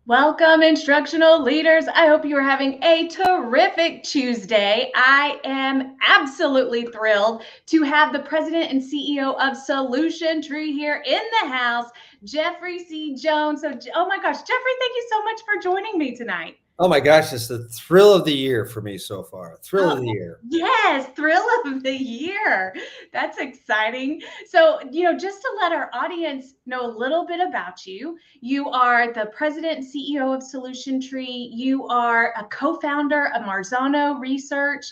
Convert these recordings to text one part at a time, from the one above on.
Welcome, instructional leaders. I hope you are having a terrific Tuesday. I am absolutely thrilled to have the president and CEO of Solution Tree here in the house, Jeffrey C. Jones. Oh my gosh, Jeffrey, thank you so much for joining me tonight. Oh my gosh, it's the thrill of the year for me so far. Thrill of Oh, the year. yes, thrill of the year. That's exciting. So, just to let our audience know a little bit about you, you are the president and CEO of Solution Tree. You are a co founder of Marzano Research.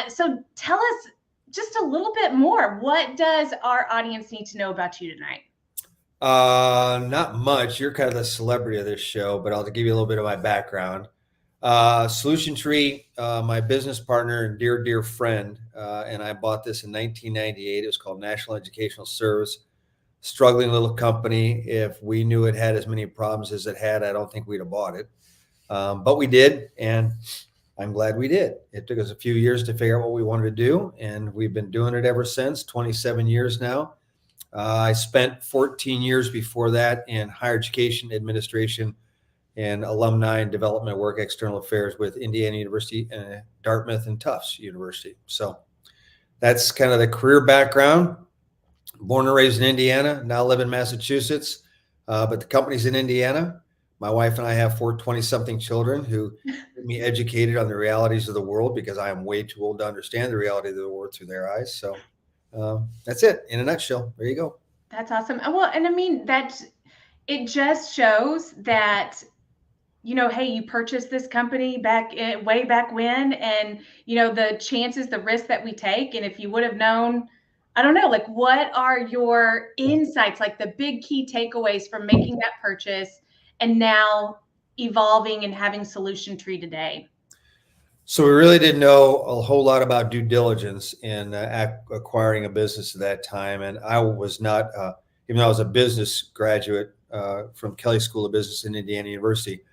So, tell us just a little bit more. What does our audience need to know about you tonight? Not much. You're kind of the celebrity of this show, but I'll give you a little bit of my background. Solution Tree, my business partner and dear friend, and I bought this in 1998. It was called National Educational Service. Struggling little company. If we knew it had as many problems as it had, I don't think we'd have bought it. But we did, and I'm glad we did. It took us a few years to figure out what we wanted to do, and we've been doing it ever since, 27 years now. I spent 14 years before that in higher education administration and alumni and development work, external affairs with Indiana University, and Dartmouth, and Tufts University. So that's kind of the career background. Born and raised in Indiana, now live in Massachusetts, but the company's in Indiana. My wife and I have 20-something children who get me educated on the realities of the world because I am way too old to understand the reality of the world through their eyes. So that's it in a nutshell. There you go. That's awesome. Well, and I mean, it just shows that hey, you purchased this company way back when, and the chances, the risk that we take, and if you would have known, I don't know, like, what are your insights, like the big key takeaways from making that purchase and now evolving and having Solution Tree today? So we really didn't know a whole lot about due diligence in acquiring a business at that time, and I was not, even though I was a business graduate from Kelley School of Business in Indiana University.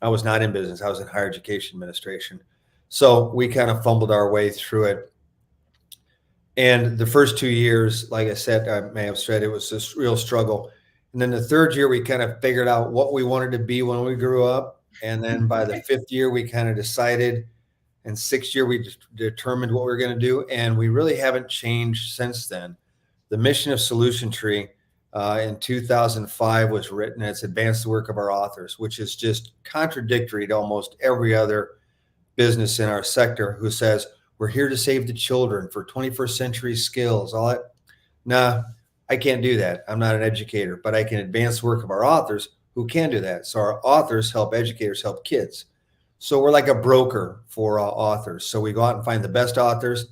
I was not in business. I was in higher education administration. So we kind of fumbled our way through it. And the first 2 years, like I said, I may have said, it was this real struggle. And then the third year, we kind of figured out what we wanted to be when we grew up. And then by the fifth year, we kind of decided. And sixth year, we determined what we were going to do. And we really haven't changed since then. The mission of Solution Tree in 2005 was written. It's advanced the work of our authors, which is just contradictory to almost every other business in our sector who says, we're here to save the children for 21st century skills. All that. Nah, I can't do that. I'm not an educator, but I can advance the work of our authors who can do that. So our authors help educators help kids. So we're like a broker for authors. So we go out and find the best authors.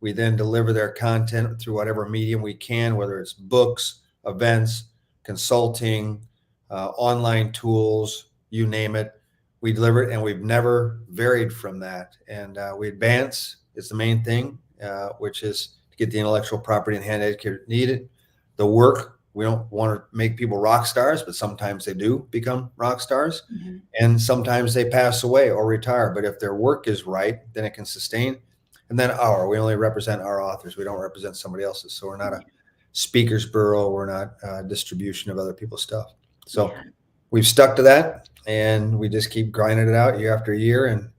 We then deliver their content through whatever medium we can, whether it's books, events, consulting, online tools, you name it. We deliver it, and we've never varied from that. And we advance is the main thing, which is to get the intellectual property in hand educators needed. The work, we don't want to make people rock stars, but sometimes they do become rock stars. Mm-hmm. And sometimes they pass away or retire. But if their work is right, then it can sustain. And then we only represent our authors. We don't represent somebody else's. So we're not a speakers bureau. We're not a distribution of other people's stuff. So we've stuck to that, and we just keep grinding it out year after year. And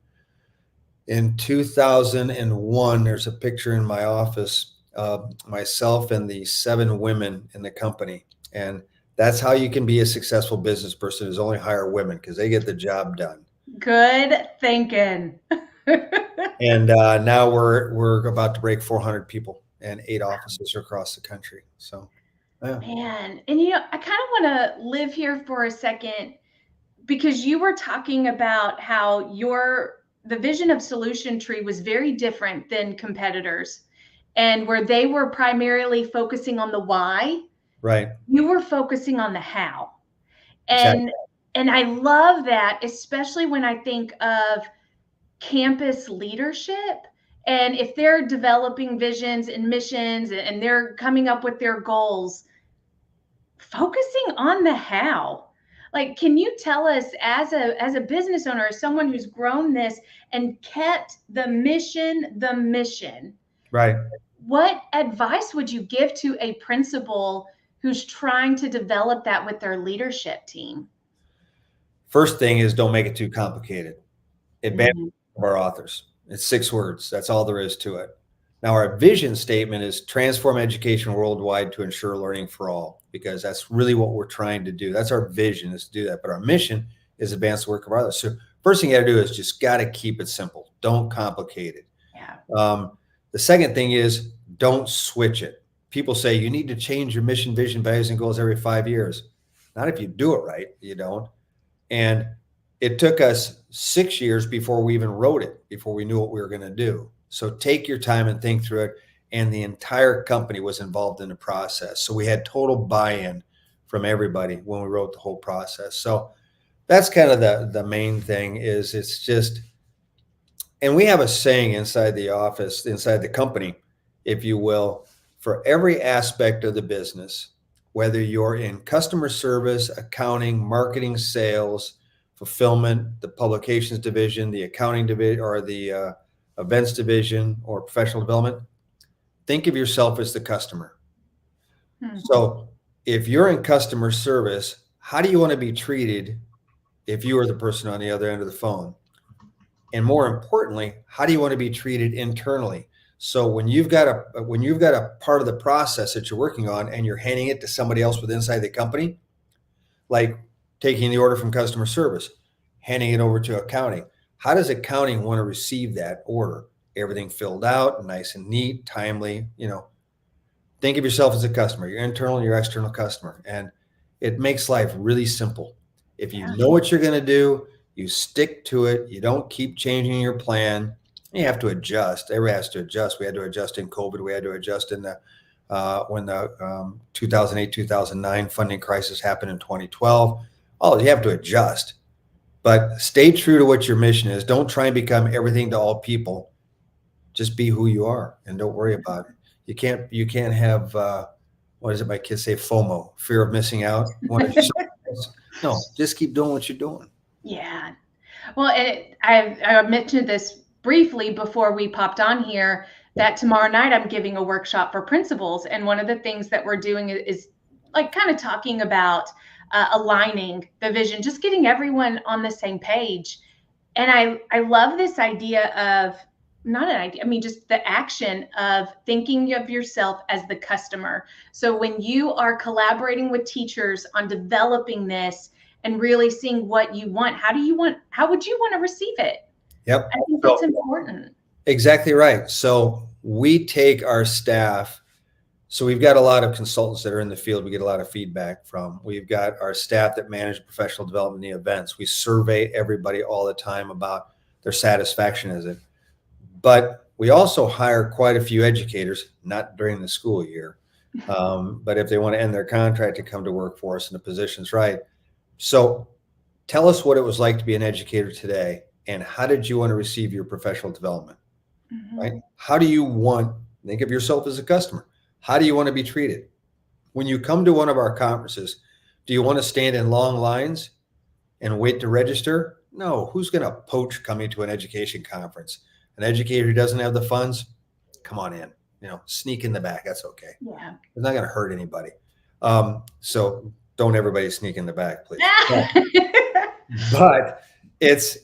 in 2001, there's a picture in my office of myself and the 7 women in the company. And that's how you can be a successful business person, is only hire women because they get the job done. Good thinking. And now we're about to break 400 people and 8 offices across the country. So, yeah. Man, and I kind of want to live here for a second, because you were talking about how the vision of Solution Tree was very different than competitors, and where they were primarily focusing on the why, right? You were focusing on the how. And I love that, especially when I think of campus leadership. And if they're developing visions and missions and they're coming up with their goals, focusing on the how. Like, can you tell us, as a business owner, as someone who's grown this and kept the mission, right? What advice would you give to a principal who's trying to develop that with their leadership team? First thing is don't make it too complicated. Advantage Mhm. of our authors. It's 6 words. That's all there is to it. Now, our vision statement is transform education worldwide to ensure learning for all, because that's really what we're trying to do. That's our vision, is to do that. But our mission is advance the work of others. So first thing you got to do is just got to keep it simple. Don't complicate it. Yeah. The second thing is don't switch it. People say you need to change your mission, vision, values, and goals every 5 years. Not if you do it right. You don't. And it took us 6 years before we even wrote it, before we knew what we were going to do. So take your time and think through it. And the entire company was involved in the process. So we had total buy-in from everybody when we wrote the whole process. So that's kind of the main thing. Is it's just, and we have a saying inside the office, inside the company, if you will, for every aspect of the business, whether you're in customer service, accounting, marketing, sales, fulfillment, the publications division, the accounting division, or the events division, or professional development, think of yourself as the customer. Hmm. So if you're in customer service, how do you want to be treated if you are the person on the other end of the phone? And more importantly, how do you want to be treated internally? So when you've got a part of the process that you're working on and you're handing it to somebody else with inside the company, like taking the order from customer service, handing it over to accounting, how does accounting want to receive that order? Everything filled out, nice and neat, timely. Think of yourself as a customer, your internal and your external customer, and it makes life really simple. If you Yeah. know what you're going to do, you stick to it. You don't keep changing your plan. You have to adjust. Everybody has to adjust. We had to adjust in COVID. We had to adjust in the when the 2008 2009 funding crisis happened in 2012. Oh, you have to adjust, but stay true to what your mission is. Don't try and become everything to all people. Just be who you are and don't worry about it. You can't have what is it my kids say, FOMO, fear of missing out. No, just keep doing what you're doing. Yeah. Well, I mentioned this briefly before we popped on here Yeah. that tomorrow night I'm giving a workshop for principals. And one of the things that we're doing is like kind of talking about aligning the vision, just getting everyone on the same page. And I love this idea of, not an idea, I mean, just the action of thinking of yourself as the customer. So when you are collaborating with teachers on developing this and really seeing what you want, how would you want to receive it? Yep. I think that's So important. exactly right. So we take our staff. So we've got a lot of consultants that are in the field. We get a lot of feedback from. We've got our staff that manage professional development in the events. We survey everybody all the time about their satisfaction as it. But we also hire quite a few educators, not during the school year, but if they want to end their contract to come to work for us and the position's right. So tell us what it was like to be an educator today, and how did you want to receive your professional development, right? Mhm. How do you want, think of yourself as a customer. How do you want to be treated? When you come to one of our conferences, do you want to stand in long lines and wait to register? No. Who's going to poach coming to an education conference? An educator who doesn't have the funds? Come on in. Sneak in the back. That's okay. Yeah. It's not going to hurt anybody. So don't everybody sneak in the back, please. But it's,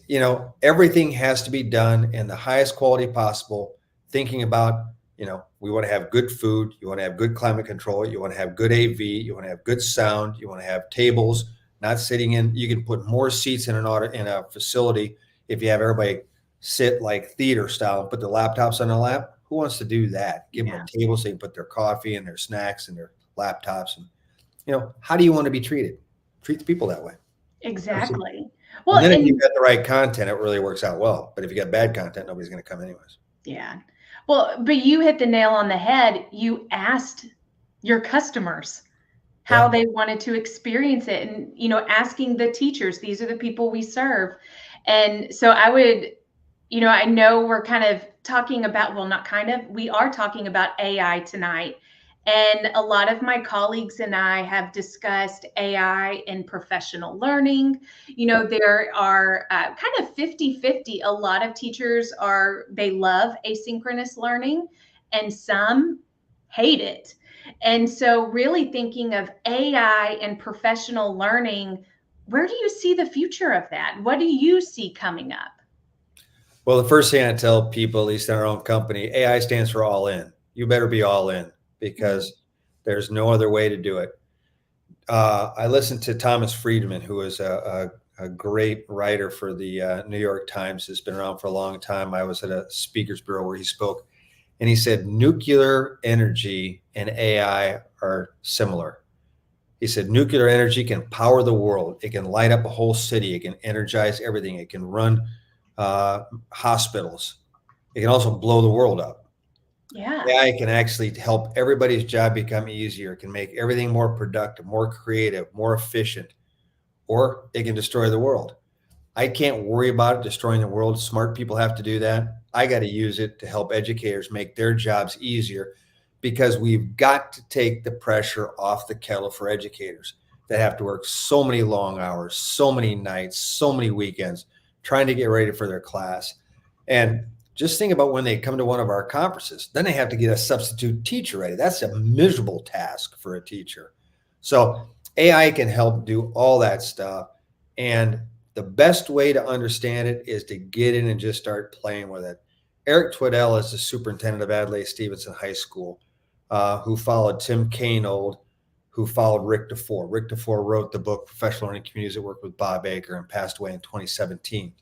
everything has to be done in the highest quality possible, thinking about, we want to have good food, you want to have good climate control, you want to have good AV, you want to have good sound, you want to have tables, not sitting in, you can put more seats in in a facility if you have everybody sit like theater style and put the laptops on the lap. Who wants to do that? Give them Yeah, a table so they can put their coffee and their snacks and their laptops. And, how do you want to be treated? Treat the people that way. exactly. And Well, then if you've and got the right content, it really works out well. But if you got bad content, nobody's going to come anyways. yeah. Well, but you hit the nail on the head. You asked your customers how Yeah. they wanted to experience it, and asking the teachers, these are the people we serve. And so I would, I know we're kind of talking about, well, not kind of, we are talking about AI tonight. And a lot of my colleagues and I have discussed AI in professional learning. There are kind of 50-50. A lot of teachers they love asynchronous learning, and some hate it. And so, really thinking of AI and professional learning, where do you see the future of that? What do you see coming up? Well, the first thing I tell people, at least in our own company, AI stands for all in. You better be all in Mm. because there's no other way to do it. I listened to Thomas Friedman, who is a great writer for the New York Times, has been around for a long time. I was at a speakers bureau where he spoke, and he said nuclear energy and AI are similar. He said nuclear energy can power the world. It can light up a whole city. It can energize everything. It can run hospitals. It can also blow the world up. Yeah. AI can actually help everybody's job become easier. It can make everything more productive, more creative, more efficient, or it can destroy the world. I can't worry about it destroying the world. Smart people have to do that. I got to use it to help educators make their jobs easier because we've got to take the pressure off the kettle for educators that have to work so many long hours, so many nights, so many weekends trying to get ready for their class. And just think about when they come to one of our conferences, then they have to get a substitute teacher ready. That's a miserable task for a teacher. So AI can help do all that stuff. And the best way to understand it is to get in and just start playing with it. Eric Twiddell is the superintendent of Adlai Stevenson High School, who followed Tim Kanold, who followed Rick DeFore. Rick DeFore wrote the book Professional Learning Communities that worked with Bob Baker and passed away in 2017.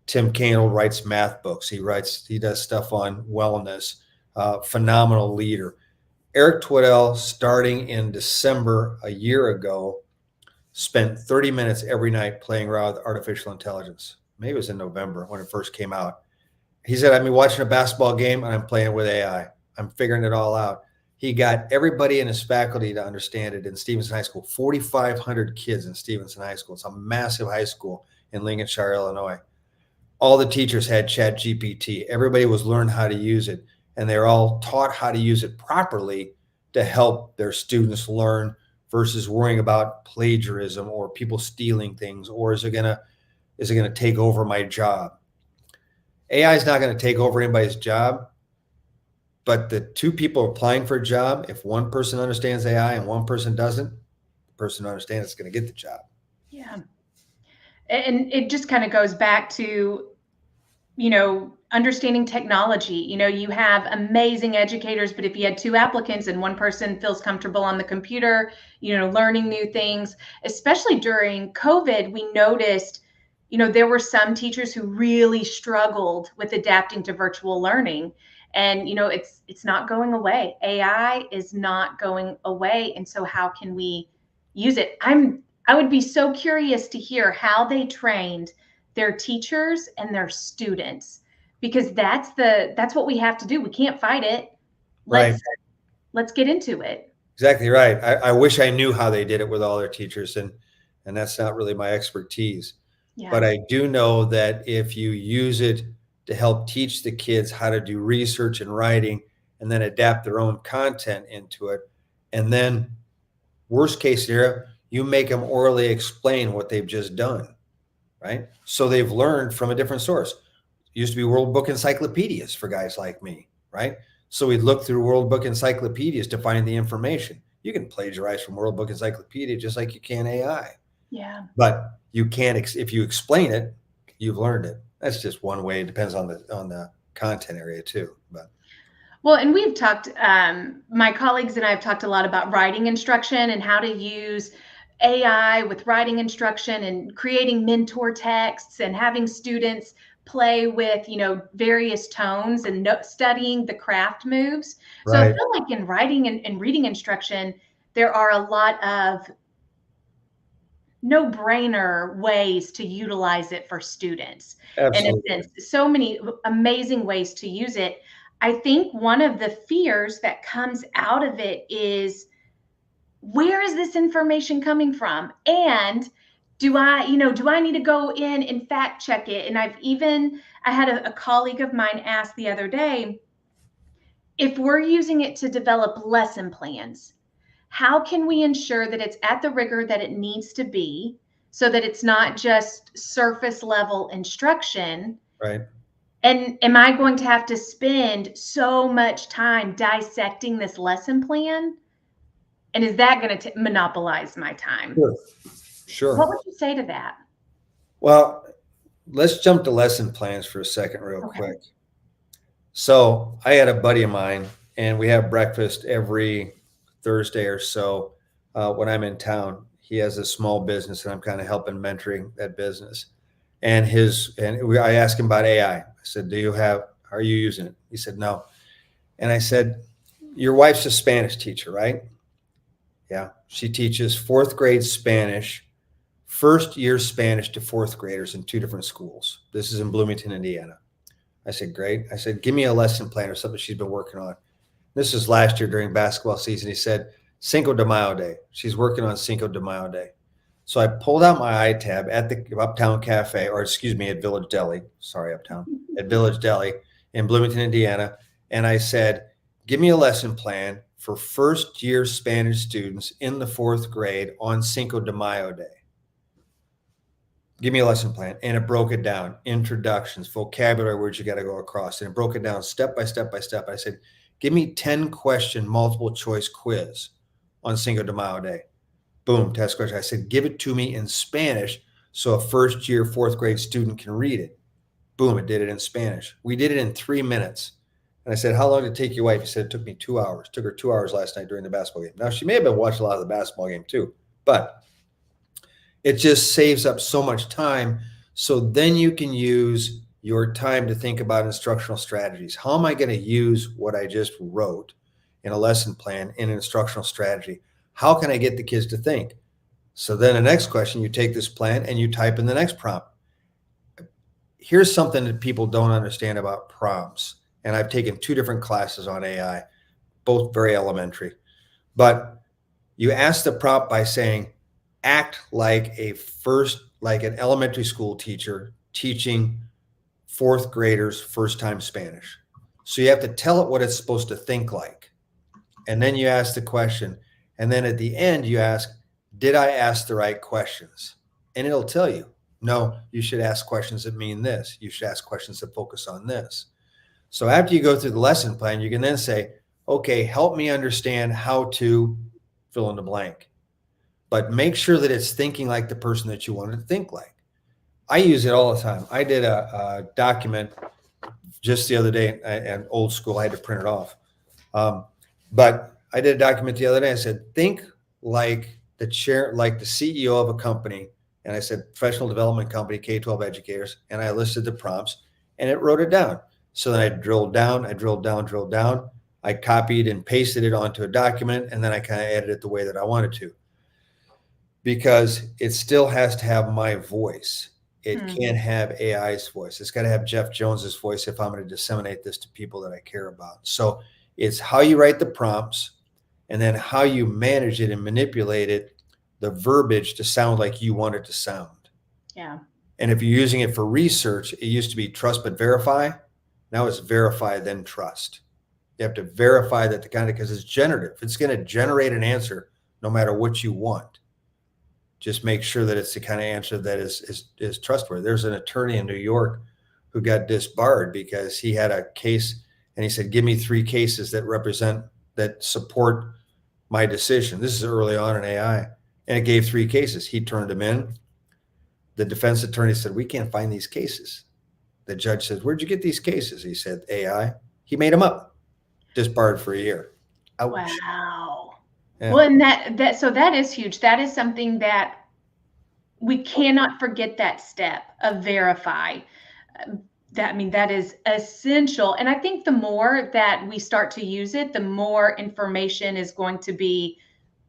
Tim Kanold writes math books. He does stuff on wellness. Phenomenal leader. Eric Twiddell, starting in December a year ago, spent 30 minutes every night playing around with artificial intelligence. Maybe it was in November when it first came out. He said, I'm watching a basketball game and I'm playing with AI. I'm figuring it all out. He got everybody in his faculty to understand it in Stevenson High School, 4,500 kids in Stevenson High School. It's a massive high school in Lincolnshire, Illinois. All the teachers had Chat GPT. Everybody was learning how to use it, and they're all taught how to use it properly to help their students learn versus worrying about plagiarism or people stealing things, or is it gonna take over my job? AI is not going to take over anybody's job, but the two people applying for a job, if one person understands AI and one person doesn't, the person who understands is going to get the job. Yeah. And it just kind of goes back to, understanding technology. You have amazing educators, but if you had two applicants and one person feels comfortable on the computer, learning new things, especially during COVID, we noticed, there were some teachers who really struggled with adapting to virtual learning. And, it's not going away. AI is not going away. And so how can we use it? I would be so curious to hear how they trained their teachers and their students, because that's what we have to do. We can't fight it. Right. Let's get into it. Exactly right. I wish I knew how they did it with all their teachers, and that's not really my expertise. But Yeah. I do know that if you use it to help teach the kids how to do research and writing and then adapt their own content into it, and then worst case scenario, you make them orally explain what they've just done, right? So they've learned from a different source. It used to be World Book encyclopedias for guys like me, right? So we'd look through World Book encyclopedias to find the information. You can plagiarize from World Book encyclopedia just like you can AI, Yeah. but you can't if you explain it, you've learned it. That's just one way. It depends on the content area too. But Well, and we've talked, my colleagues and I have talked a lot about writing instruction and how to use AI with writing instruction and creating mentor texts and having students play with, various tones and studying the craft moves. So I right, feel like in writing and reading instruction, there are a lot of no-brainer ways to utilize it for students. In a absolutely, sense, so many amazing ways to use it. I think one of the fears that comes out of it is, where is this information coming from? And do I need to go in and fact check it? And I had a colleague of mine ask the other day, if we're using it to develop lesson plans, how can we ensure that it's at the rigor that it needs to be, so that it's not just surface level instruction? right. And am I going to have to spend so much time dissecting this lesson plan? And is that going to monopolize my time? Sure. What Sure. would you say to that? Well, let's jump to lesson plans for a second, real Okay. quick. So I had a buddy of mine, and we have breakfast every Thursday or so when I'm in town. He has a small business, and I'm kind of helping mentoring that business. I asked him about AI. I said, "Do you have? Are you using it?" He said, "No." And I said, "Your wife's a Spanish teacher, right?" Yeah, she teaches fourth grade Spanish, first year Spanish to fourth graders in two different schools. This is in Bloomington, Indiana. I said, "Great." I said, "Give me a lesson plan or something she's been working on." This was last year during basketball season. He said, "Cinco de Mayo Day. She's working on Cinco de Mayo Day." So I pulled out my iTab at the Uptown Cafe, or excuse me, at Village Deli. Sorry, Uptown, at Village Deli in Bloomington, Indiana. And I said, "Give me a lesson plan for first year Spanish students in the fourth grade on Cinco de Mayo Day. Give me a lesson plan." And it broke it down: introductions, vocabulary words you got to go across. And it broke it down step by step by step. I said, "Give me 10-question multiple choice quiz on Cinco de Mayo Day." Boom, test question. I said, "Give it to me in Spanish so a first year, fourth grade student can read it." Boom, it did it in Spanish. We did it in 3 minutes. And I said, "How long did it take your wife?" He said, "It took me 2 hours." It took her 2 hours last night during the basketball game. Now, she may have been watching a lot of the basketball game too, but it just saves up so much time. So then you can use your time to think about instructional strategies. How am I going to use what I just wrote in a lesson plan in an instructional strategy? How can I get the kids to think? So then the next question, you take this plan and you type in the next prompt. Here's something that people don't understand about prompts. And I've taken 2 different classes on AI, both very elementary. But you ask the prompt by saying, act like an elementary school teacher teaching fourth graders first time Spanish. So you have to tell it what it's supposed to think like. And then you ask the question. And then at the end, you ask, did I ask the right questions? And it'll tell you, no, you should ask questions that mean this. You should ask questions that focus on this. So after you go through the lesson plan, you can then say, okay, help me understand how to fill in the blank. But make sure that it's thinking like the person that you want it to think like. I use it all the time. I did a document just the other day, and old school, I had to print it off. But I did a document the other day. I said, think like like the CEO of a company. And I said, professional development company, K-12 educators. And I listed the prompts and it wrote it down. So then I drilled down, drilled down. I copied and pasted it onto a document. And then I kind of edited it the way that I wanted to, because it still has to have my voice. It can't have AI's voice. It's got to have Jeff Jones's voice if I'm going to disseminate this to people that I care about. So it's how you write the prompts and then how you manage it and manipulate it, the verbiage to sound like you want it to sound. Yeah. And if you're using it for research, it used to be trust but verify. Now it's verify then trust. You have to verify that because it's generative. It's going to generate an answer no matter what you want. Just make sure that it's the kind of answer that is trustworthy. There's an attorney in New York who got disbarred because he had a case and he said, "Give me 3 cases that support my decision." This is early on in AI. And it gave 3 cases. He turned them in. The defense attorney said, "We can't find these cases." The judge said, "Where'd you get these cases?" He said, "AI." He made them up. Disbarred for a year. Ouch. Wow. Yeah. Well, and that is huge. That is something that we cannot forget, that step of verify. That is essential. And I think the more that we start to use it, the more information is going to be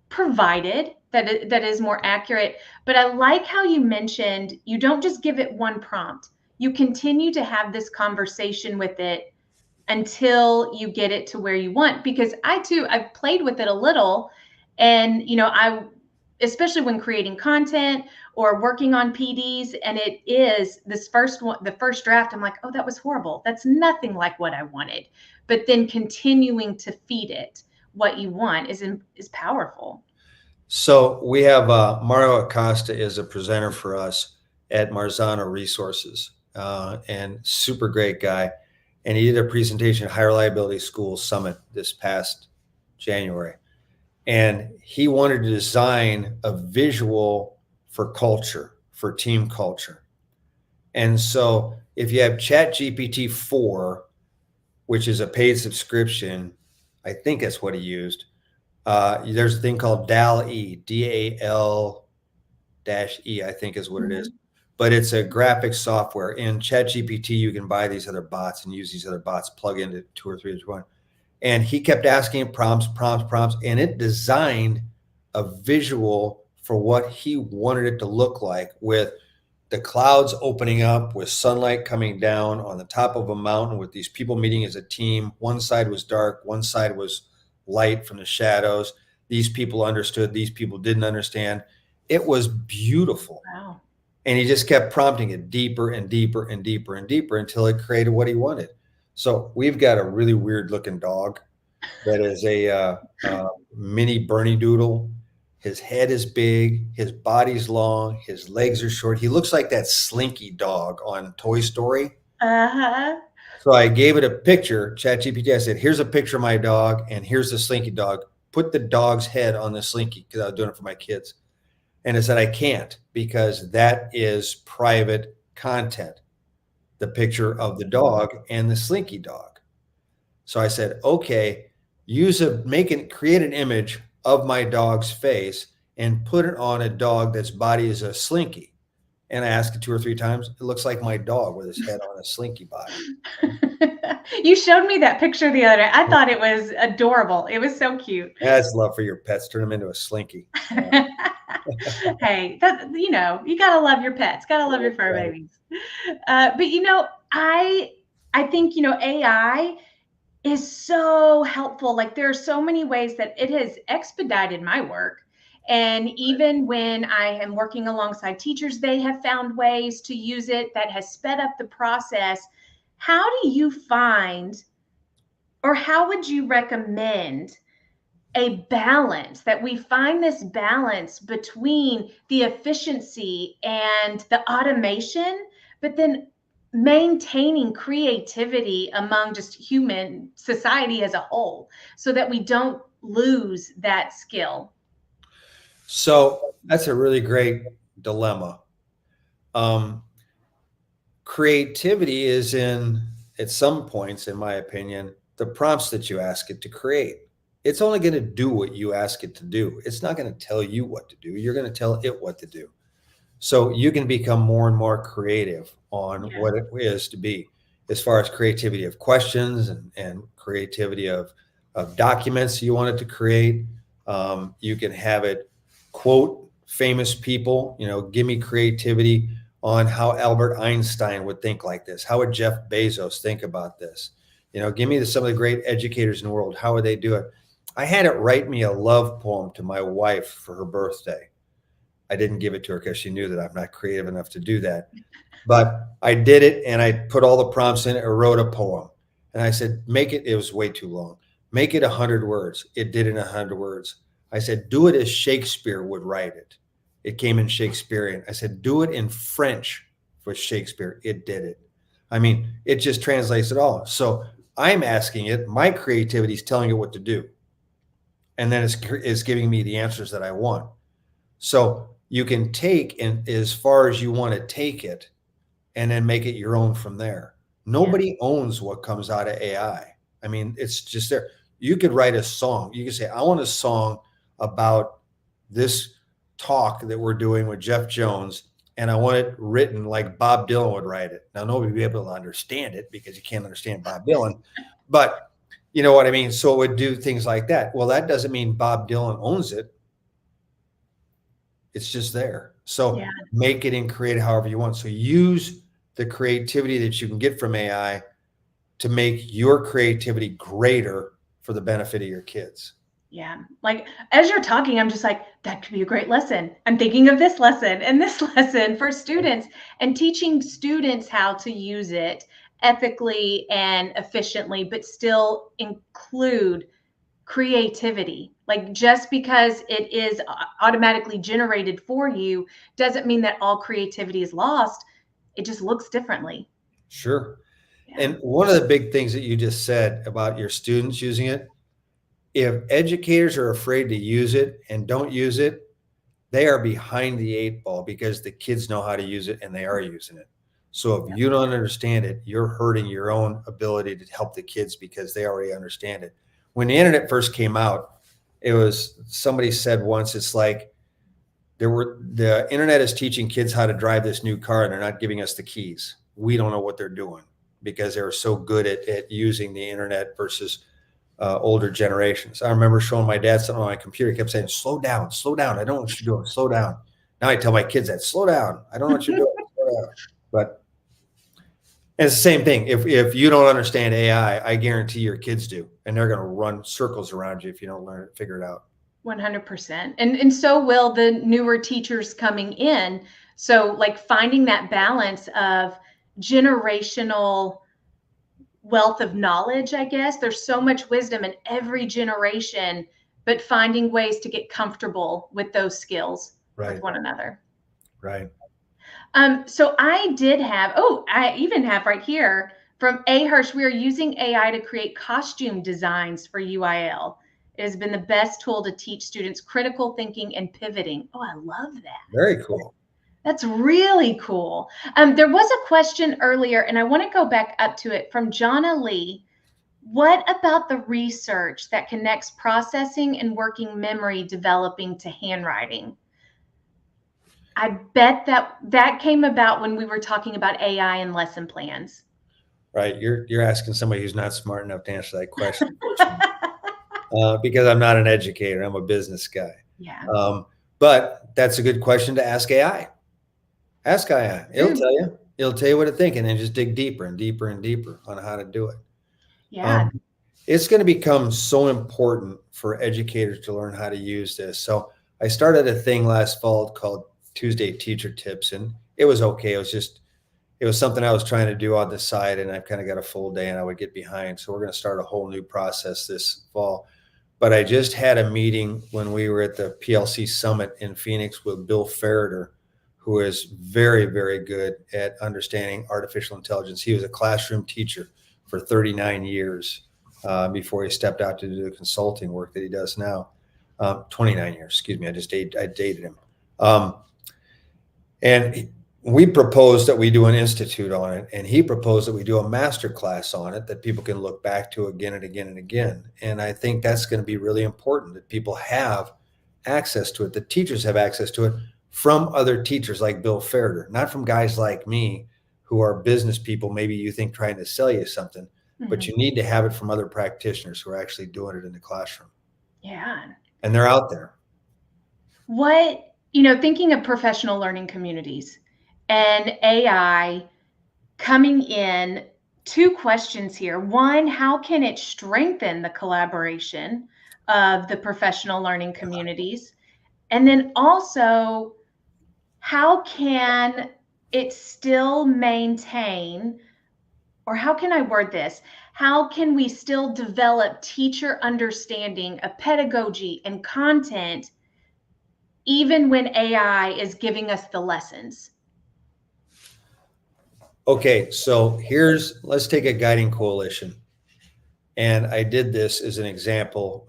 provided that is more accurate. But I like how you mentioned you don't just give it one prompt. You continue to have this conversation with it until you get it to where you want. Because I've played with it a little, and I, especially when creating content or working on PDs, and it is this first one, the first draft, I'm like, oh, that was horrible. That's nothing like what I wanted. But then continuing to feed it what you want is powerful. So we have Mario Acosta is a presenter for us at Marzano Resources, and super great guy. And he did a presentation at High Reliability School Summit this past January. And he wanted to design a visual for culture, for team culture. And so if you have Chat GPT 4, which is a paid subscription, I think that's what he used. There's a thing called DAL-E, DAL-E, I think is what it is. Mhm. But it's a graphics software. In ChatGPT, you can buy these other bots and use these other bots, plug into two or three each one. And he kept asking it prompts, and it designed a visual for what he wanted it to look like, with the clouds opening up, with sunlight coming down on the top of a mountain, with these people meeting as a team. One side was dark, one side was light from the shadows. These people understood, these people didn't understand. It was beautiful. Wow. And he just kept prompting it deeper and deeper and deeper and deeper until it created what he wanted. So we've got a really weird looking dog that is a mini Bernie Doodle. His head is big, his body's long, his legs are short. He looks like that Slinky dog on Toy Story. Uh-huh. So I gave it a picture, ChatGPT. I said, here's a picture of my dog, and here's the Slinky dog. Put the dog's head on the Slinky, because I was doing it for my kids. And it said, I can't, because that is private content, the picture of the dog and the Slinky dog. So I said, okay, create an image of my dog's face and put it on a dog that's body is a Slinky. And I asked it two or three times. It looks like my dog with his head on a Slinky body. You showed me that picture the other day. I thought it was adorable. It was so cute. That's love for your pets. Turn them into a Slinky. Hey, you gotta love your pets, gotta love your fur Right. babies. But I think AI is so helpful. Like there are so many ways that it has expedited my work. And even when I am working alongside teachers, they have found ways to use it that has sped up the process. How do you find, or how would you recommend a balance, that we find this balance between the efficiency and the automation, but then maintaining creativity among just human society as a whole, so that we don't lose that skill? So that's a really great dilemma. Um, Creativity is at some points, in my opinion, the prompts that you ask it to create. It's only going to do what you ask it to do. It's not going to tell you what to do. You're going to tell it what to do. So you can become more and more creative on Yeah. what it is to be, as far as creativity of questions and creativity of documents you want it to create. You can have it quote famous people, give me creativity on how Albert Einstein would think like this. How would Jeff Bezos think about this? Give me some of the great educators in the world. How would they do it? I had it write me a love poem to my wife for her birthday. I didn't give it to her because she knew that I'm not creative enough to do that. But I did it, and I put all the prompts in it. I wrote a poem, and I said, make it. It was way too long. Make it 100 words. It did it in 100 words. I said, do it as Shakespeare would write it. It came in Shakespearean. I said, do it in French for Shakespeare. It did it. I mean, it just translates it all. So I'm asking it. My creativity is telling it what to do, and then it's giving me the answers that I want. So you can take and as far as you want to take it, and then make it your own from there. Yeah. Nobody owns what comes out of AI. I mean, it's just there. You could write a song. You could say, I want a song about this talk that we're doing with Jeff Jones, and I want it written like Bob Dylan would write it. Now, nobody would be able to understand it because you can't understand Bob Dylan, but you know what I mean? So it would do things like that. Well, that doesn't mean Bob Dylan owns it. It's just there. So Yeah. make it and create it however you want. So use the creativity that you can get from AI to make your creativity greater for the benefit of your kids. Yeah. Like as you're talking, I'm just like, that could be a great lesson. I'm thinking of this lesson and this lesson for students, and teaching students how to use it ethically and efficiently, but still include creativity. Like just because it is automatically generated for you doesn't mean that all creativity is lost. It just looks differently. Sure. Yeah. And one of the big things that you just said about your students using it, if educators are afraid to use it and don't use it, they are behind the eight ball because the kids know how to use it and they are using it. So if Yep. you don't understand it, you're hurting your own ability to help the kids because they already understand it. When the internet first came out, it was somebody said once, it's like the internet is teaching kids how to drive this new car and they're not giving us the keys. We don't know what they're doing because they were so good at using the internet versus older generations. I remember showing my dad something on my computer. He kept saying, slow down, slow down. I don't know what you're doing. Slow down. Now I tell my kids that, slow down. I don't know what you're doing. Slow down. But it's the same thing. If you don't understand AI, I guarantee your kids do. And they're going to run circles around you if you don't learn it, figure it out. 100%. And so will the newer teachers coming in. So like finding that balance of generational wealth of knowledge, I guess. There's so much wisdom in every generation, but finding ways to get comfortable with those skills with Right. one another. Right. So I did have, I even have right here from A. Hirsch, we are using AI to create costume designs for UIL. It has been the best tool to teach students critical thinking and pivoting. Oh, I love that. Very cool. That's really cool. There was a question earlier, and I want to go back up to it from Jonna Lee. What about the research that connects processing and working memory developing to handwriting? I bet that came about when we were talking about AI and lesson plans. Right. You're asking somebody who's not smart enough to answer that question. Because I'm not an educator. I'm a business guy. Yeah. But that's a good question to ask AI. Ask AI. It'll tell you. It'll tell you what to think, and then just dig deeper and deeper and deeper on how to do it. Yeah. It's going to become so important for educators to learn how to use this. So I started a thing last fall called Tuesday Teacher Tips, and it was okay. It was something I was trying to do on the side, and I've kind of got a full day and I would get behind. So we're going to start a whole new process this fall. But I just had a meeting when we were at the PLC Summit in Phoenix with Bill Ferreter, who is very, very good at understanding artificial intelligence. He was a classroom teacher for 39 years before he stepped out to do the consulting work that he does now. 29 years, excuse me. I dated him. And we proposed that we do an institute on it, and he proposed that we do a master class on it that people can look back to again and again and again. And I think that's going to be really important that people have access to it, that teachers have access to it from other teachers like Bill Ferreter, not from guys like me who are business people, maybe you think trying to sell you something, but you need to have it from other practitioners who are actually doing it in the classroom. Yeah. And they're out there. Thinking of professional learning communities and AI coming in, two questions here. One, how can it strengthen the collaboration of the professional learning communities? And then also, how can it still maintain, or how can I word this? How can we still develop teacher understanding of pedagogy and content even when AI is giving us the lessons? Okay, so let's take a guiding coalition. And I did this as an example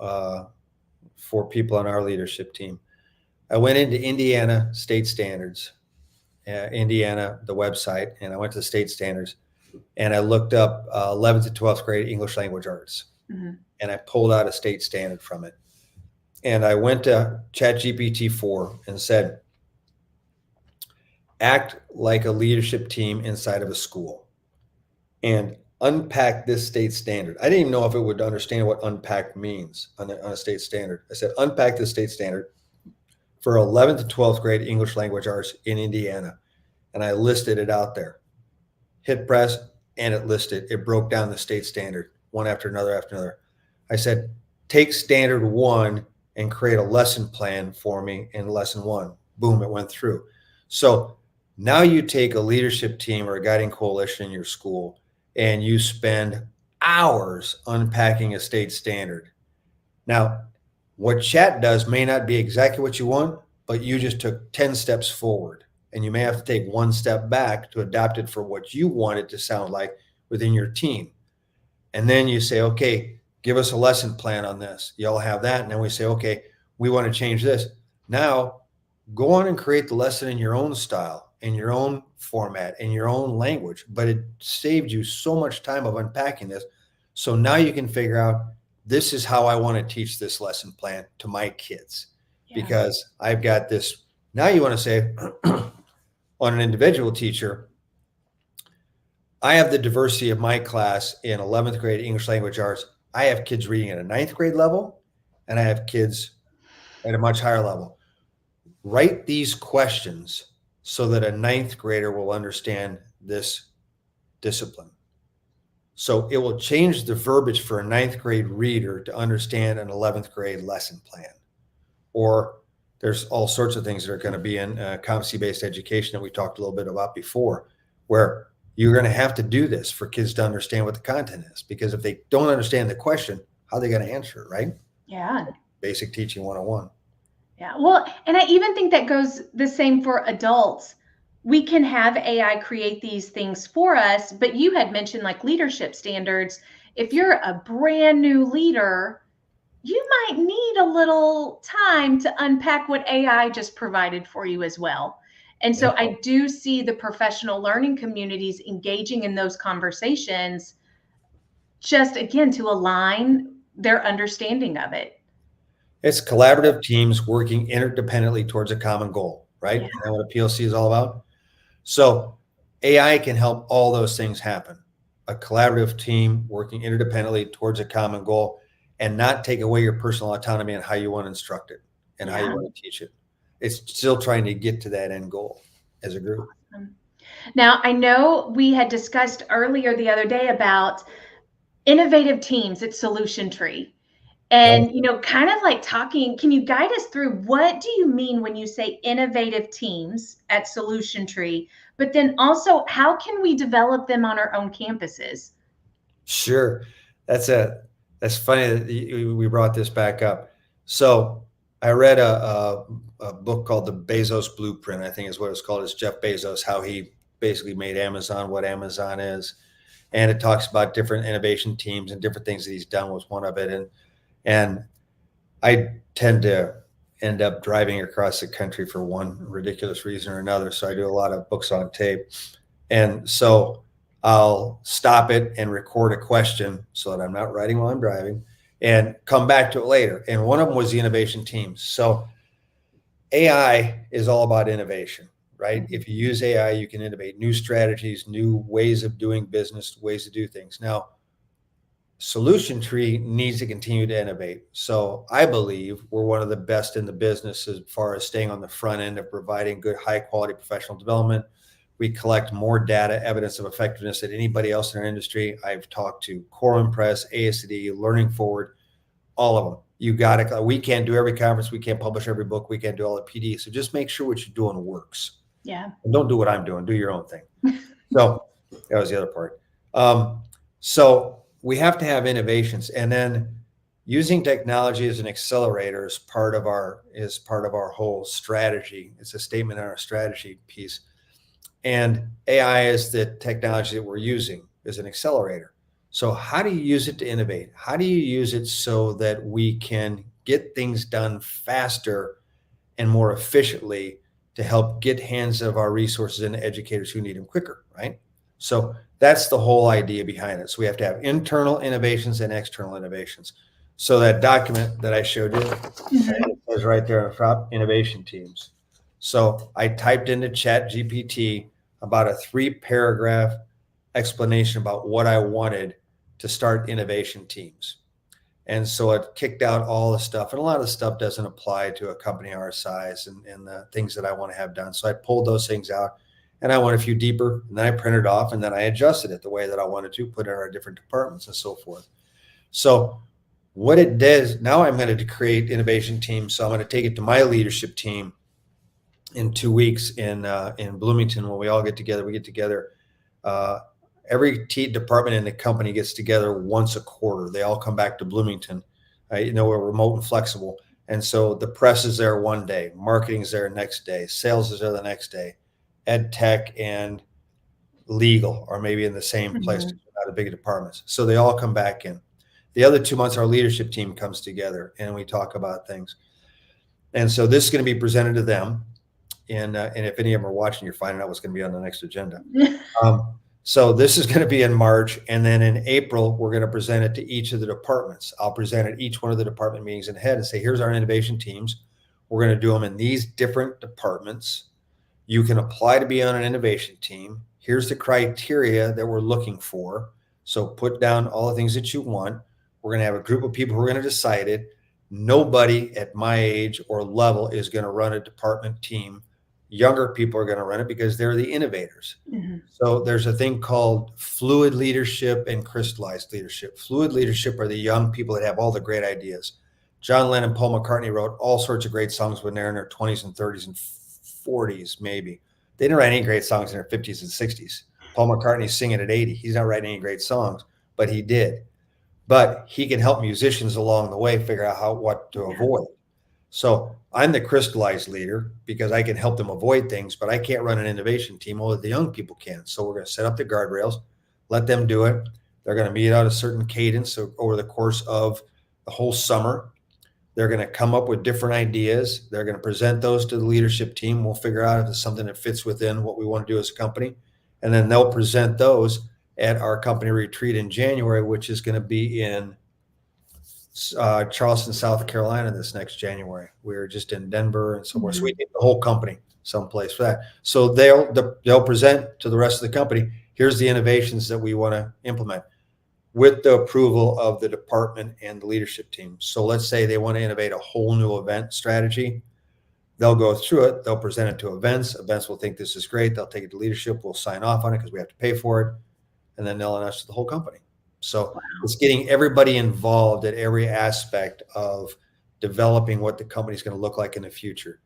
for people on our leadership team. I went into Indiana State Standards, Indiana, the website, and I went to the state standards and I looked up 11th to 12th grade English language arts. Mm-hmm. And I pulled out a state standard from it. And I went to ChatGPT 4 and said, act like a leadership team inside of a school and unpack this state standard. I didn't even know if it would understand what unpack means on a state standard. I said, unpack this state standard for 11th to 12th grade English language arts in Indiana. And I listed it out there. Hit press and it listed. It broke down the state standard one after another. I said, take standard one and create a lesson plan for me in lesson one. Boom, it went through. So now you take a leadership team or a guiding coalition in your school and you spend hours unpacking a state standard. Now, what chat does may not be exactly what you want, but you just took 10 steps forward. And you may have to take one step back to adapt it for what you want it to sound like within your team. And then you say, okay, give us a lesson plan on this. Y'all have that. And then we say, okay, we want to change this. Now go on and create the lesson in your own style, in your own format, in your own language. But it saved you so much time of unpacking this. So now you can figure out, this is how I want to teach this lesson plan to my kids, Yeah. because I've got this. Now you want to say on an individual teacher, I have the diversity of my class in 11th grade English language arts. I have kids reading at a ninth grade level, and I have kids at a much higher level. Write these questions so that a ninth grader will understand this discipline. So it will change the verbiage for a ninth grade reader to understand an 11th grade lesson plan. Or there's all sorts of things that are going to be in competency-based education that we talked a little bit about before, where you're going to have to do this for kids to understand what the content is. Because if they don't understand the question, how are they going to answer it, right? Yeah. Basic teaching 101. Yeah. Well, and I even think that goes the same for adults. We can have AI create these things for us, but you had mentioned like leadership standards. If you're a brand new leader, you might need a little time to unpack what AI just provided for you as well. And so I do see the professional learning communities engaging in those conversations, just again to align their understanding of it. It's collaborative teams working interdependently towards a common goal, right? Yeah. Isn't that what a PLC is all about? So AI can help all those things happen. A collaborative team working interdependently towards a common goal, and not take away your personal autonomy on how you want to instruct it and how you Yeah. want to teach it. It's still trying to get to that end goal as a group. Now, I know we had discussed earlier the other day about innovative teams at Solution Tree. And, kind of like talking, can you guide us through what do you mean when you say innovative teams at Solution Tree? But then also, how can we develop them on our own campuses? Sure. That's funny that we brought this back up. So I read a book called The Bezos Blueprint, I think is what it's called. It's Jeff Bezos, how he basically made Amazon what Amazon is. And it talks about different innovation teams and different things that he's done, was one of it. And I tend to end up driving across the country for one ridiculous reason or another. So I do a lot of books on tape. And so I'll stop it and record a question so that I'm not writing while I'm driving, and come back to it later. And one of them was the innovation teams. So AI is all about innovation, right? If you use AI, you can innovate new strategies, new ways of doing business, ways to do things. Now, Solution Tree needs to continue to innovate. So I believe we're one of the best in the business as far as staying on the front end of providing good, high quality professional development. We collect more data, evidence of effectiveness than anybody else in our industry. I've talked to Core Impress, ASD, Learning Forward, all of them. You got to, we can't do every conference. We can't publish every book. We can't do all the PD. So just make sure what you're doing works. Yeah. And don't do what I'm doing. Do your own thing. So that was the other part. So we have to have innovations, and then using technology as an accelerator is part of our whole strategy. It's a statement in our strategy piece. And AI is the technology that we're using as an accelerator. So how do you use it to innovate? How do you use it so that we can get things done faster and more efficiently to help get hands of our resources into educators who need them quicker, right? So that's the whole idea behind it. So we have to have internal innovations and external innovations. So that document that I showed you is right there in the front, innovation teams. So I typed into Chat GPT about a 3-paragraph explanation about what I wanted to start innovation teams. And so it kicked out all the stuff. And a lot of the stuff doesn't apply to a company our size and the things that I want to have done. So I pulled those things out and I went a few deeper, and then I printed it off, and then I adjusted it the way that I wanted to, put in our different departments and so forth. So what it does, now I'm going to create innovation teams. So I'm going to take it to my leadership team in 2 weeks in Bloomington when we all get together. We get together. Every department in the company gets together once a quarter. They all come back to Bloomington. We're remote and flexible. And so the press is there one day, marketing is there next day, sales is there the next day, ed tech and legal are maybe in the same place, not the big departments. So they all come back in. The other 2 months, our leadership team comes together and we talk about things. And so this is going to be presented to them. And if any of them are watching, you're finding out what's going to be on the next agenda. Um, so this is going to be in March, and then in April we're going to present it to each of the departments. I'll present at each one of the department meetings ahead and say, here's our innovation teams. We're going to do them in these different departments. You can apply to be on an innovation team. Here's the criteria that we're looking for. So put down all the things that you want. We're going to have a group of people who are going to decide it. Nobody at my age or level is going to run a department team. Younger people are going to run it because they're the innovators. Mhm. So there's a thing called fluid leadership and crystallized leadership. Fluid leadership are the young people that have all the great ideas. John Lennon, Paul McCartney wrote all sorts of great songs when they're in their 20s and 30s and 40s, maybe. They didn't write any great songs in their 50s and 60s. Paul McCartney's singing at 80. He's not writing any great songs, but he did. But he can help musicians along the way figure out what to avoid. So I'm the crystallized leader because I can help them avoid things, but I can't run an innovation team. Only the young people can. So we're going to set up the guardrails, let them do it. They're going to meet out a certain cadence over the course of the whole summer. They're going to come up with different ideas. They're going to present those to the leadership team. We'll figure out if it's something that fits within what we want to do as a company. And then they'll present those at our company retreat in January, which is going to be in Charleston, South Carolina this next January. We're just in Denver and so forth. So we need the whole company someplace for that. So they'll present to the rest of the company, here's the innovations that we want to implement with the approval of the department and the leadership team. So let's say they want to innovate a whole new event strategy. They'll go through it. They'll present it to events. Events will think this is great. They'll take it to leadership. We'll sign off on it because we have to pay for it. And then they'll announce to the whole company. So it's getting everybody involved at every aspect of developing what the company's going to look like in the future.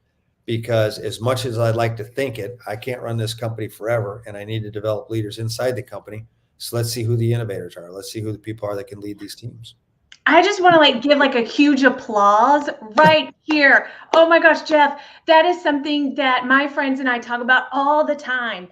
Because as much as I'd like to think it, I can't run this company forever, and I need to develop leaders inside the company. So let's see who the innovators are. Let's see who the people are that can lead these teams. I just want to give a huge applause right here. Oh my gosh, Jeff, that is something that my friends and I talk about all the time.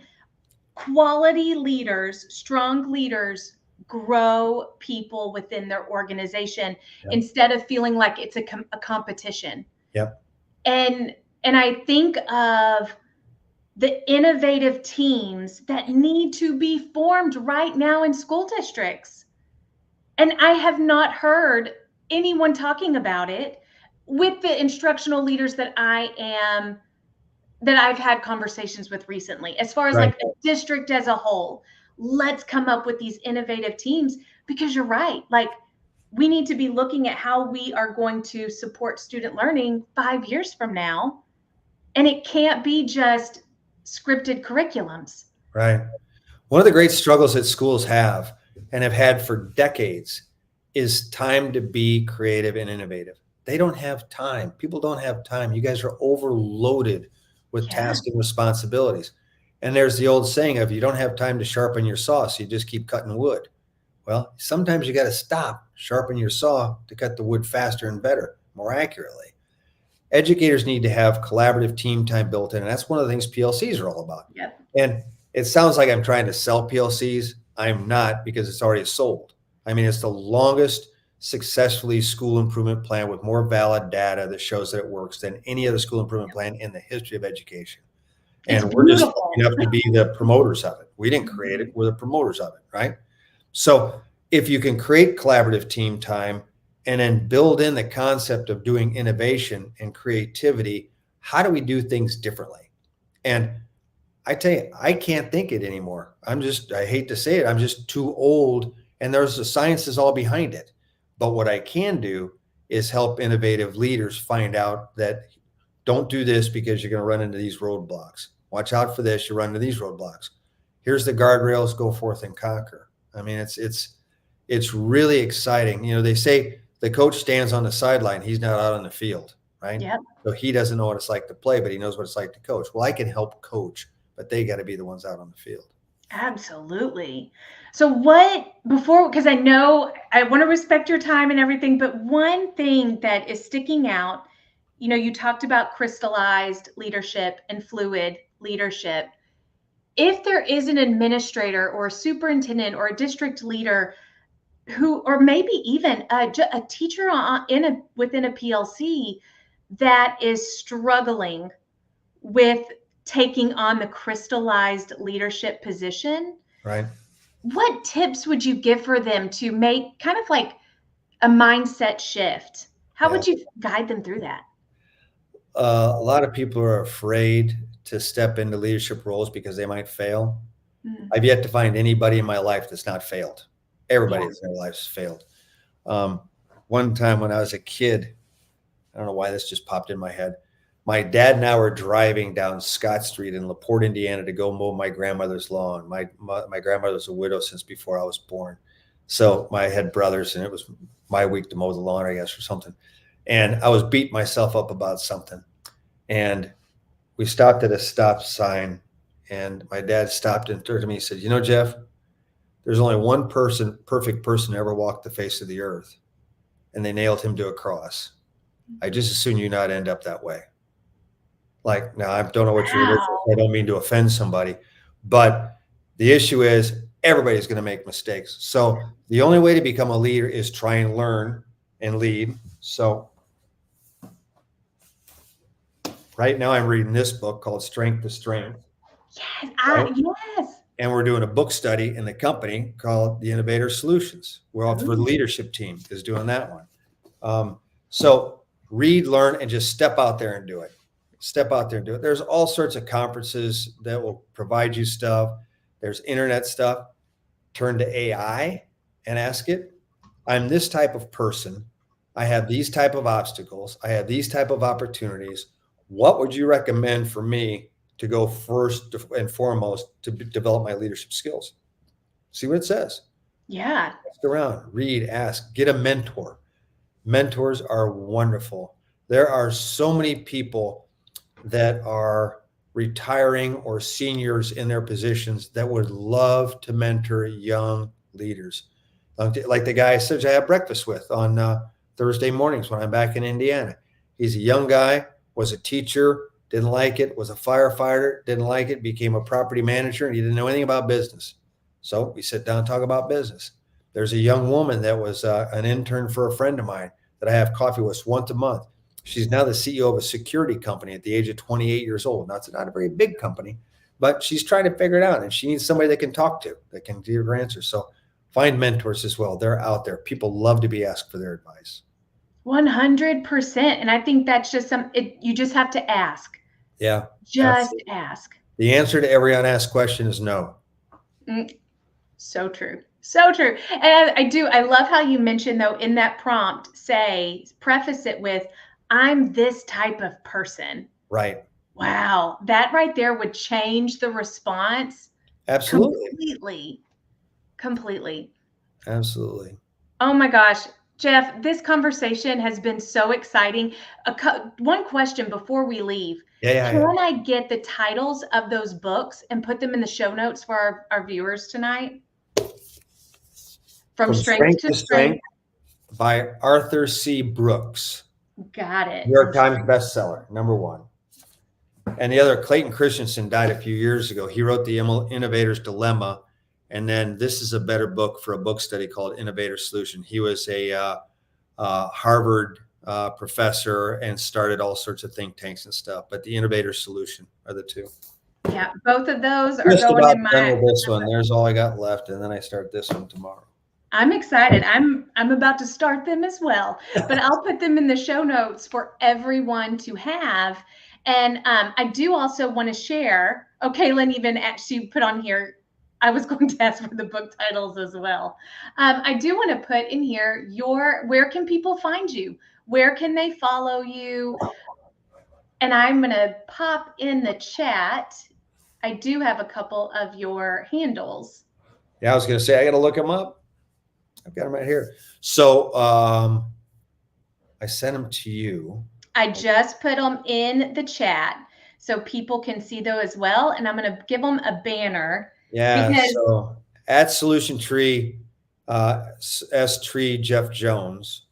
Quality leaders, strong leaders grow people within their organization instead of feeling like it's a competition. Yep. And I think of the innovative teams that need to be formed right now in school districts. And I have not heard anyone talking about it with the instructional leaders that I've had conversations with recently, as far as Right. a district as a whole. Let's come up with these innovative teams, because you're right. We need to be looking at how we are going to support student learning 5 years from now. And it can't be just scripted curriculums. Right. One of the great struggles that schools have and have had for decades is time to be creative and innovative. They don't have time. People don't have time. You guys are overloaded with tasks and responsibilities. And there's the old saying of, you don't have time to sharpen your saw, so you just keep cutting wood. Well, sometimes you got to stop, sharpen your saw to cut the wood faster and better, more accurately. Educators need to have collaborative team time built in, and that's one of the things PLCs are all about. Yep. And it sounds like I'm trying to sell PLCs. I'm not, because it's already sold. I mean, it's the longest successfully school improvement plan with more valid data that shows that it works than any other school improvement plan in the history of education. And we're just lucky enough to be the promoters of it. We didn't create it. We're the promoters of it, right? So if you can create collaborative team time and then build in the concept of doing innovation and creativity, how do we do things differently? And I tell you, I can't think it anymore. I hate to say it, I'm just too old, and the science is all behind it. But what I can do is help innovative leaders find out that don't do this because you're going to run into these roadblocks. Watch out for this. You run into these roadblocks. Here's the guardrails. Go forth and conquer. I mean, it's really exciting. You know, they say the coach stands on the sideline. He's not out on the field, right? Yep. So he doesn't know what it's like to play, but he knows what it's like to coach. Well, I can help coach, but they got to be the ones out on the field. Absolutely. So because I know I want to respect your time and everything, but one thing that is sticking out, you talked about crystallized leadership and fluid leadership. If there is an administrator or a superintendent or a district leader or maybe even a teacher within a PLC that is struggling with taking on the crystallized leadership position, Right. what tips would you give for them to make kind of like a mindset shift? How Yeah. would you guide them through that? A lot of people are afraid to step into leadership roles because they might fail. Mm, I've yet to find anybody in my life that's not failed. Everybody yeah. in their lives failed. Um, one time when I was a kid, I don't know why this just popped in my head. My dad and I were driving down Scott Street in LaPorte, Indiana, to go mow my grandmother's lawn. My grandmother's a widow since before I was born, so I had brothers, and it was my week to mow the lawn, I guess, or something. And I was beating myself up about something, and we stopped at a stop sign, and my dad stopped and turned to me. He said, "You know, Jeff, there's only one person, perfect person, ever walked the face of the earth, and they nailed him to a cross. I just as soon you not end up that way." Like, now I don't know what your religion is. Wow. I don't mean to offend somebody, but the issue is everybody's going to make mistakes. So the only way to become a leader is try and learn and lead. So right now I'm reading this book called Strength to Strength, Yes. right? Yes. And we're doing a book study in the company called the Innovator Solutions. We're all for the Ooh. leadership team is doing that one. So read, learn, and just step out there and do it. Step out there and do it. There's all sorts of conferences that will provide you stuff. There's internet stuff. Turn to AI and ask it, I'm this type of person. I have these type of obstacles. I have these type of opportunities. What would you recommend for me to go first and foremost to develop my leadership skills? See what it says. Yeah. Ask around, read, ask, get a mentor. Mentors are wonderful. There are so many people that are retiring or seniors in their positions that would love to mentor young leaders. Like the guy I said I had breakfast with on Thursday mornings when I'm back in Indiana. He's a young guy, was a teacher, didn't like it, was a firefighter, didn't like it, became a property manager, and he didn't know anything about business. So we sit down and talk about business. There's a young woman that was an intern for a friend of mine that I have coffee with once a month. She's now the CEO of a security company at the age of 28 years old. Now, it's not a very big company, but she's trying to figure it out, and she needs somebody that can talk to, that can give her answers. So find mentors as well. They're out there. People love to be asked for their advice. 100%. And I think that's just you just have to ask. Yeah, Just absolutely. ask. The answer to every unasked question is no. Mm, so true. So true. And I love how you mentioned, though, in that prompt, preface it with, I'm this type of person. Right. Wow. That right there would change the response Absolutely. completely. Completely. Absolutely. Oh my gosh. Jeff, this conversation has been so exciting. One question before we leave. Yeah, yeah, yeah. Can I get the titles of those books and put them in the show notes for our viewers tonight? From From Strength Strength to to Strength. Strength by Arthur C. Brooks. Got it. New York Times bestseller, #1. And the other, Clayton Christensen, died a few years ago. He wrote The Innovator's Dilemma. And then this is a better book for a book study called Innovator Solution. He was a Harvard professor and started all sorts of think tanks and stuff. But The Innovator Solution are the two. Yeah, both of those are Just going about in done my. with this one. There's all I got left. And then I start this one tomorrow. I'm excited. I'm about to start them as well, but I'll put them in the show notes for everyone to have. And I do also want to share. Oh, Kaylin even actually put on here. I was going to ask for the book titles as well. I do want to put in here where can people find you? Where can they follow you? And I'm going to pop in the chat. I do have a couple of your handles. Yeah, I was going to say, I got to look them up. I've got them right here. So I sent them to you. I just put them in the chat so people can see those as well. And I'm going to give them a banner. Yeah. Because so at Solution Tree, S Tree Jeff Jones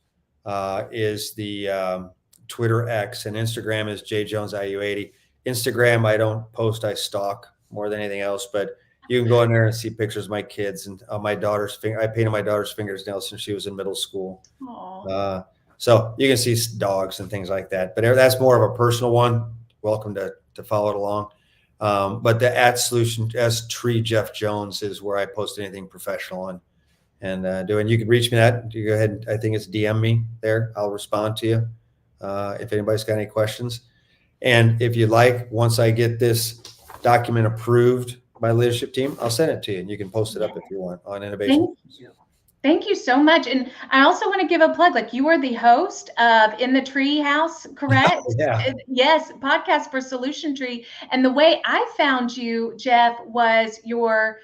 is the Twitter X, and Instagram is JJonesIU80. Instagram, I don't post, I stalk more than anything else, but you can go in there and see pictures of my kids and my daughter's finger. I painted my daughter's fingernails since she was in middle school. So you can see dogs and things like that, but that's more of a personal one. Welcome to follow it along. But the at solution s tree Jeff Jones is where I post anything professional and do. And you can reach me at. You go ahead. I think it's DM me there. I'll respond to you if anybody's got any questions. And if you like, once I get this document approved by leadership team, I'll send it to you, and you can post it up if you want on innovation. Thank you. Thank you so much. And I also want to give a plug. Like, you are the host of In the Tree House, correct? Yeah. Yes, podcast for Solution Tree. And the way I found you, Jeff, was your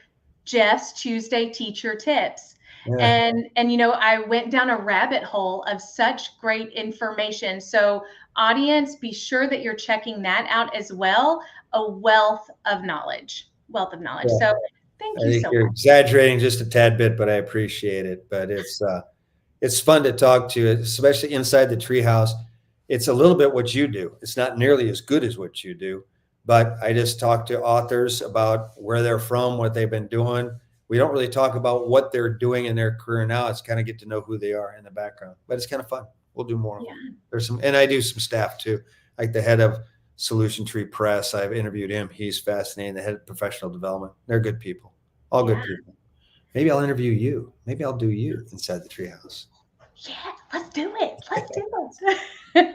Jeff's Tuesday Teacher Tips. Yeah. And you know, I went down a rabbit hole of such great information. So audience, be sure that you're checking that out as well. A wealth of knowledge. Wealth of knowledge. Yeah. So thank I you think so you're much. exaggerating just a tad bit, but I appreciate it. But it's fun to talk to, especially inside the treehouse. It's a little bit what you do. It's not nearly as good as what you do, but I just talk to authors about where they're from, what they've been doing. We don't really talk about what they're doing in their career now. It's kind of get to know who they are in the background, but it's kind of fun. We'll do more of them. There's some, and I do some staff too, like the head of Solution Tree Press. I've interviewed him. He's fascinating. The head of professional development. They're good people. All good people. Maybe I'll interview you. Maybe I'll do you inside the treehouse. Yeah, let's do it. Let's do it.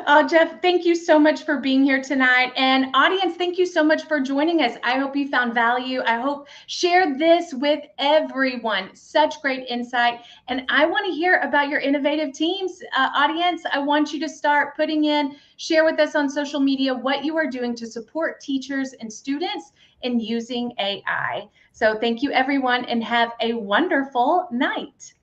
Oh, Jeff, thank you so much for being here tonight. And audience, thank you so much for joining us. I hope you found value. I hope share this with everyone. Such great insight. And I want to hear about your innovative teams. Audience, I want you to start putting in, share with us on social media what you are doing to support teachers and students in using AI. So thank you, everyone, and have a wonderful night.